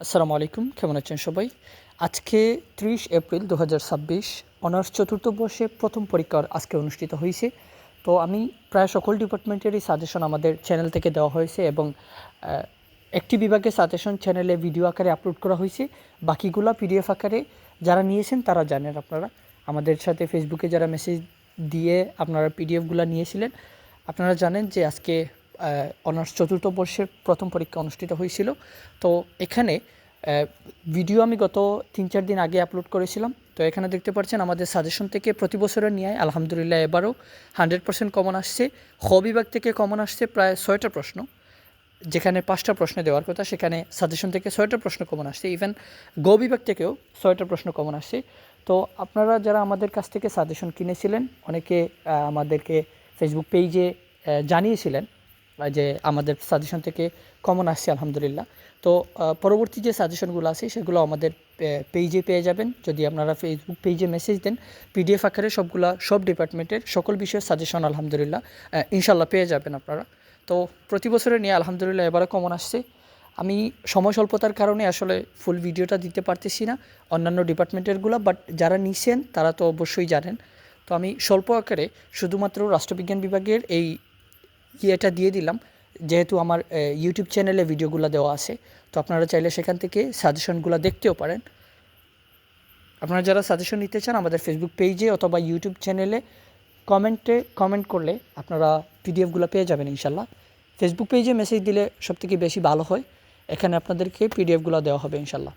আসসালামু আলাইকুম, কেমন আছেন সবাই? আজকে ৩০ এপ্রিল ২০২৬ অনার্স চতুর্থ বর্ষে প্রথম পরীক্ষা আজকে অনুষ্ঠিত হয়েছে। তো আমি প্রায় সকল ডিপার্টমেন্টেরই সাজেশন আমাদের চ্যানেল থেকে দেওয়া হয়েছে এবং একটি বিভাগের সাজেশন চ্যানেলে ভিডিও আকারে আপলোড করা হয়েছে, বাকিগুলো পিডিএফ আকারে যারা নিয়েছেন তারা জানেন। আপনারা আমাদের সাথে ফেসবুকে যারা মেসেজ দিয়ে আপনারা পিডিএফগুলো নিয়েছিলেন, আপনারা জানেন যে আজকে অনার্স চতুর্থ বর্ষের প্রথম পরীক্ষা অনুষ্ঠিত হয়েছিল। তো এখানে ভিডিও আমি গত ৩-৪ দিন আগে আপলোড করেছিলাম। তো এখানে দেখতে পাচ্ছেন আমাদের সাজেশন থেকে প্রতি বছরের নিয়ে আলহামদুলিল্লাহ এবারও 100% কমন আসছে। খ বিভাগ থেকে কমন আসছে প্রায় 6টা প্রশ্ন, যেখানে 5টা প্রশ্ন দেওয়ার কথা সেখানে সাজেশন থেকে 6টা প্রশ্ন কমন আসছে। ইভেন গ বিভাগ থেকেও 6টা প্রশ্ন কমন আসছে। তো আপনারা যারা আমাদের কাছ থেকে সাজেশন কিনেছিলেন, অনেকে আমাদেরকে ফেসবুক পেজে জানিয়েছিলেন যে আমাদের সাজেশন থেকে কমন আসছে আলহামদুলিল্লাহ। তো পরবর্তী যে সাজেশনগুলো আছে সেগুলো আমাদের পেজে পেয়ে যাবেন। যদি আপনারা ফেসবুক পেজে মেসেজ দেন, পিডিএফ আকারে সব ডিপার্টমেন্টের সকল বিষয়ের সাজেশন আলহামদুলিল্লাহ ইনশাল্লাহ পেয়ে যাবেন আপনারা। তো প্রতি বছরে নিয়ে আলহামদুলিল্লাহ এবারে কমন আসছে। আমি সময় স্বল্পতার কারণে আসলে ফুল ভিডিওটা দিতে পারতেছি না অন্যান্য ডিপার্টমেন্টেরগুলো, বাট যারা নিছেন তারা তো অবশ্যই জানেন। তো আমি স্বল্প আকারে শুধুমাত্র রাষ্ট্রবিজ্ঞান বিভাগের এই ইয়েটা দিয়ে দিলাম, যেহেতু আমার ইউটিউব চ্যানেলে ভিডিওগুলো দেওয়া আছে। তো আপনারা চাইলে সেখান থেকে সাজেশনগুলো দেখতেও পারেন। আপনারা যারা সাজেশন নিতে চান আমাদের ফেসবুক পেজে অথবা ইউটিউব চ্যানেলে কমেন্ট করলে আপনারা পিডিএফগুলো পেয়ে যাবেন ইনশাল্লাহ। ফেসবুক পেজে মেসেজ দিলে সবথেকে বেশি ভালো হয়, এখানে আপনাদেরকে পিডিএফগুলো দেওয়া হবে ইনশাল্লাহ।